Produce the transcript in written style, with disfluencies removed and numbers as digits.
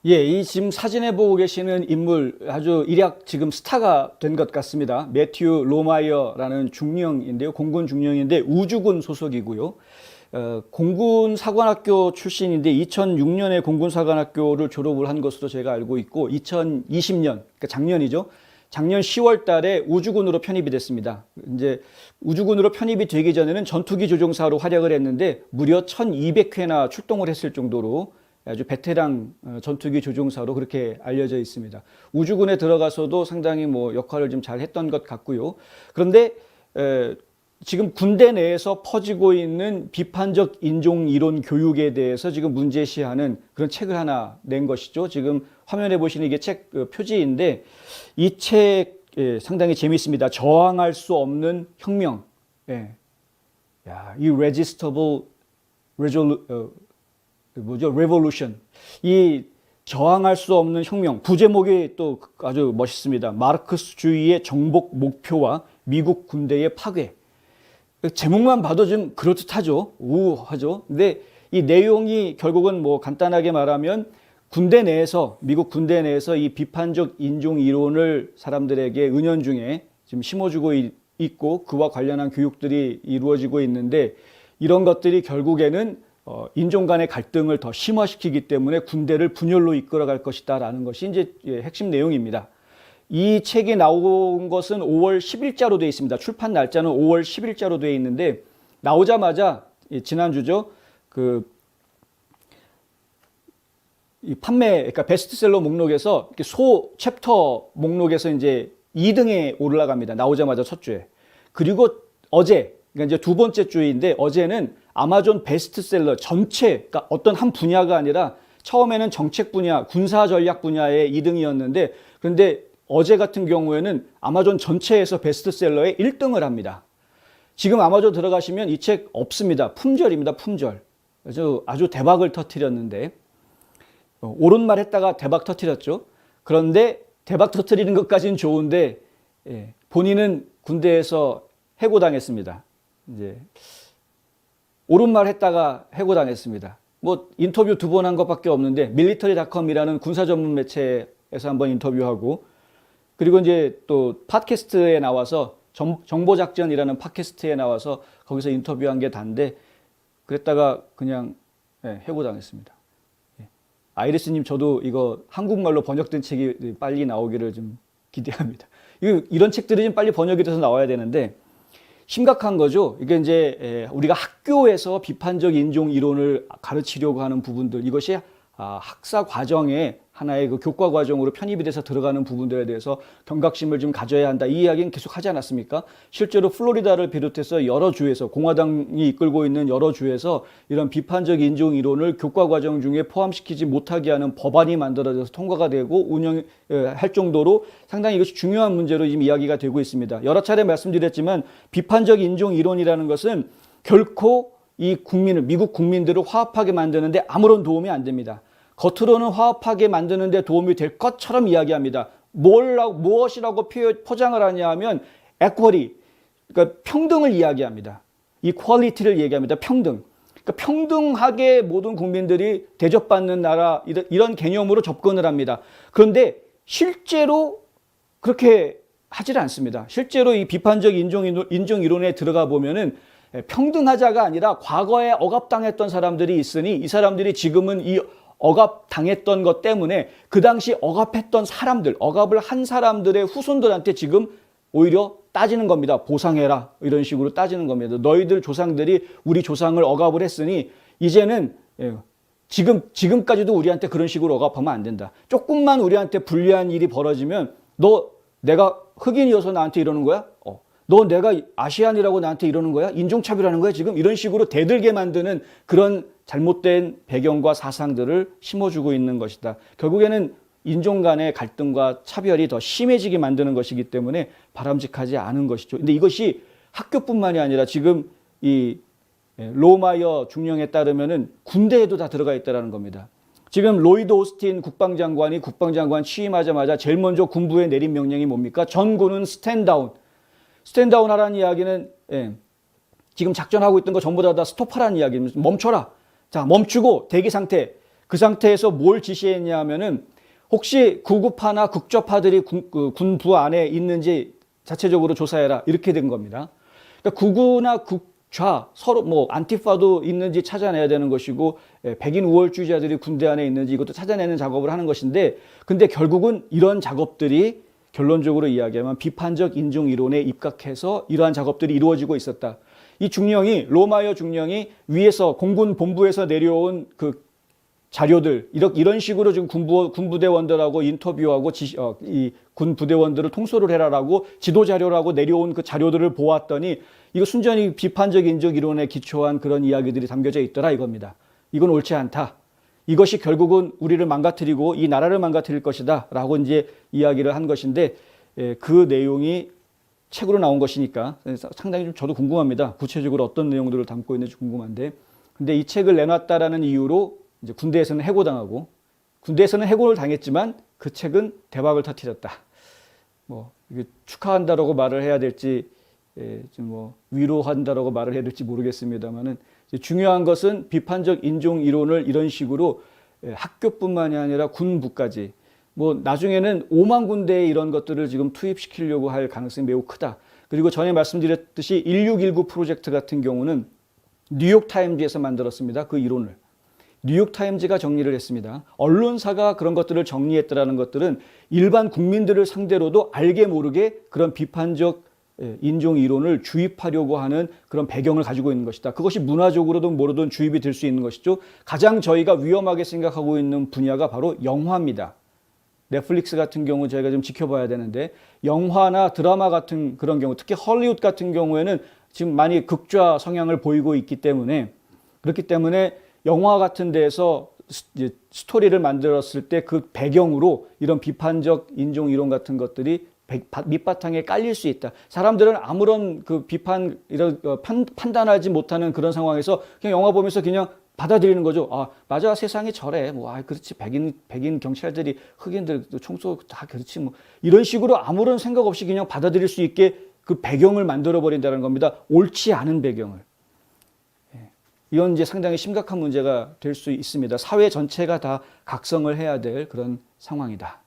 예, 이 지금 사진에 보고 계시는 인물 아주 일약 지금 스타가 된 것 같습니다. 매튜 로마이어라는 중령인데요. 공군 중령인데 우주군 소속이고요. 공군 사관학교 출신인데 2006년에 공군 사관학교를 졸업을 한 것으로 제가 알고 있고 2020년, 그러니까 작년이죠. 작년 10월 달에 우주군으로 편입이 됐습니다. 이제 우주군으로 편입이 되기 전에는 전투기 조종사로 활약을 했는데 무려 1200회나 출동을 했을 정도로 아주 베테랑 전투기 조종사로 그렇게 알려져 있습니다. 우주군에 들어가서도 상당히 역할을 좀 잘 했던 것 같고요. 그런데 지금 군대 내에서 퍼지고 있는 비판적 인종 이론 교육에 대해서 지금 문제시하는 그런 책을 하나 낸 것이죠. 지금 화면에 보시는 이게 책 표지인데 이 책 상당히 재미있습니다. 저항할 수 없는 혁명. 야, 이 Resistible Revolution. 이 저항할 수 없는 혁명. 부제목이 또 아주 멋있습니다. 마르크스주의의 정복 목표와 미국 군대의 파괴. 제목만 봐도 좀 그럴듯하죠. 우하죠. 근데 이 내용이 결국은 간단하게 말하면 군대 내에서, 미국 군대 내에서 이 비판적 인종 이론을 사람들에게 은연중에 지금 심어주고 있고 그와 관련한 교육들이 이루어지고 있는데 이런 것들이 결국에는 인종 간의 갈등을 더 심화시키기 때문에 군대를 분열로 이끌어갈 것이다라는 것이 이제 핵심 내용입니다. 이 책이 나온 것은 5월 10일자로 되어 있습니다. 출판 날짜는 5월 10일자로 되어 있는데 나오자마자 지난주죠. 이 그러니까 베스트셀러 목록에서 소 챕터 목록에서 이제 2등에 올라갑니다. 나오자마자 첫 주에. 그리고 어제, 그러니까 이제 두 번째 주인데 어제는 아마존 베스트셀러 전체, 그러니까 어떤 한 분야가 아니라 처음에는 정책 분야, 군사 전략 분야의 2등이었는데 그런데 어제 같은 경우에는 아마존 전체에서 베스트셀러의 1등을 합니다. 지금 아마존 들어가시면 이 책 없습니다. 품절입니다. 품절. 아주 대박을 터뜨렸는데 옳은 말 했다가 대박 터뜨렸죠. 그런데 대박 터뜨리는 것까지는 좋은데 본인은 군대에서 해고당했습니다. 이제 옳은 말 했다가 해고당했습니다. 인터뷰 2번 한 것밖에 없는데 밀리터리닷컴이라는 군사 전문 매체에서 한번 인터뷰하고 그리고 이제 또 팟캐스트에 나와서 정보작전이라는 팟캐스트에 나와서 거기서 인터뷰한 게 단데 그랬다가 그냥 해고당했습니다. 아이리스님 저도 이거 한국말로 번역된 책이 빨리 나오기를 좀 기대합니다. 이런 책들이 좀 빨리 번역이 돼서 나와야 되는데 심각한 거죠. 이게 이제 우리가 학교에서 비판적 인종 이론을 가르치려고 하는 부분들 이것이 학사 과정에 하나의 그 교과 과정으로 편입이 돼서 들어가는 부분들에 대해서 경각심을 좀 가져야 한다. 이 이야기는 계속 하지 않았습니까? 실제로 플로리다를 비롯해서 여러 주에서 공화당이 이끌고 있는 여러 주에서 이런 비판적 인종 이론을 교과 과정 중에 포함시키지 못하게 하는 법안이 만들어져서 통과가 되고 운영할 정도로 상당히 이것이 중요한 문제로 지금 이야기가 되고 있습니다. 여러 차례 말씀드렸지만 비판적 인종 이론이라는 것은 결코 이 미국 국민들을 화합하게 만드는데 아무런 도움이 안 됩니다. 겉으로는 화합하게 만드는데 도움이 될 것처럼 이야기합니다. 무엇이라고 포장을 하냐 하면 equity, 그러니까 평등을 이야기합니다. equality를 얘기합니다. 평등. 그러니까 평등하게 모든 국민들이 대접받는 나라 이런 개념으로 접근을 합니다. 그런데 실제로 그렇게 하질 않습니다. 실제로 이 비판적 인종 이론에 들어가 보면은 평등하자가 아니라 과거에 억압당했던 사람들이 있으니 이 사람들이 지금은 이 억압당했던 것 때문에 그 당시 억압했던 사람들, 억압을 한 사람들의 후손들한테 지금 오히려 따지는 겁니다. 보상해라. 이런 식으로 따지는 겁니다. 너희들 조상들이 우리 조상을 억압을 했으니 이제는 지금까지도 우리한테 그런 식으로 억압하면 안 된다. 조금만 우리한테 불리한 일이 벌어지면 내가 흑인이어서 나한테 이러는 거야? 너 내가 아시안이라고 나한테 이러는 거야? 인종차별하는 거야 지금? 이런 식으로 대들게 만드는 그런 잘못된 배경과 사상들을 심어주고 있는 것이다. 결국에는 인종 간의 갈등과 차별이 더 심해지게 만드는 것이기 때문에 바람직하지 않은 것이죠. 근데 이것이 학교뿐만이 아니라 지금 이 로마이어 중령에 따르면은 군대에도 다 들어가 있다는 겁니다. 지금 로이드 오스틴 국방장관이 국방장관 취임하자마자 제일 먼저 군부에 내린 명령이 뭡니까? 전군은 스탠다운. 스탠다운 하라는 이야기는 지금 작전하고 있던 거 전부 다 스톱하라는 이야기입니다. 멈춰라. 자, 멈추고 대기 상태. 그 상태에서 뭘 지시했냐 하면은 혹시 구구파나 극좌파들이 군부 안에 있는지 자체적으로 조사해라. 이렇게 된 겁니다. 그러니까 구구나 극좌 서로 뭐 안티파도 있는지 찾아내야 되는 것이고 백인 우월주의자들이 군대 안에 있는지 이것도 찾아내는 작업을 하는 것인데 근데 결국은 이런 작업들이 결론적으로 이야기하면 비판적 인종 이론에 입각해서 이러한 작업들이 이루어지고 있었다. 이 중령이 로마여 중령이 위에서 공군 본부에서 내려온 그 자료들 이런 식으로 지금 군부대원들하고 인터뷰하고 이 군부대원들을 통솔을 해라라고 지도 자료라고 내려온 그 자료들을 보았더니 이거 순전히 비판적 인종 이론에 기초한 그런 이야기들이 담겨져 있더라 이겁니다. 이건 옳지 않다. 이것이 결국은 우리를 망가뜨리고 이 나라를 망가뜨릴 것이다 라고 이제 이야기를 한 것인데 그 내용이 책으로 나온 것이니까 상당히 좀 저도 궁금합니다. 구체적으로 어떤 내용들을 담고 있는지 궁금한데 근데 이 책을 내놨다라는 이유로 이제 군대에서는 해고당하고 군대에서는 해고를 당했지만 그 책은 대박을 터뜨렸다. 뭐 이게 축하한다라고 말을 해야 될지 좀 뭐 위로한다라고 말을 해야 될지 모르겠습니다만은 중요한 것은 비판적 인종 이론을 이런 식으로 학교뿐만이 아니라 군부까지 뭐 나중에는 5만 군데에 이런 것들을 지금 투입시키려고 할 가능성이 매우 크다. 그리고 전에 말씀드렸듯이 1619 프로젝트 같은 경우는 뉴욕타임즈에서 만들었습니다. 그 이론을. 뉴욕타임즈가 정리를 했습니다. 언론사가 그런 것들을 정리했다라는 것들은 일반 국민들을 상대로도 알게 모르게 그런 비판적 인종 이론을 주입하려고 하는 그런 배경을 가지고 있는 것이다. 그것이 문화적으로든 뭐로든 주입이 될 수 있는 것이죠. 가장 저희가 위험하게 생각하고 있는 분야가 바로 영화입니다. 넷플릭스 같은 경우 저희가 좀 지켜봐야 되는데 영화나 드라마 같은 그런 경우 특히 헐리우드 같은 경우에는 지금 많이 극좌 성향을 보이고 있기 때문에 그렇기 때문에 영화 같은 데에서 스토리를 만들었을 때 그 배경으로 이런 비판적 인종 이론 같은 것들이 밑바탕에 깔릴 수 있다. 사람들은 아무런 그 비판, 판단하지 못하는 그런 상황에서 그냥 영화 보면서 그냥 받아들이는 거죠. 아, 맞아. 세상이 저래. 뭐, 그렇지. 백인 경찰들이 흑인들 총쏘 다 그렇지. 뭐, 이런 식으로 아무런 생각 없이 그냥 받아들일 수 있게 그 배경을 만들어버린다는 겁니다. 옳지 않은 배경을. 이건 이제 상당히 심각한 문제가 될 수 있습니다. 사회 전체가 다 각성을 해야 될 그런 상황이다.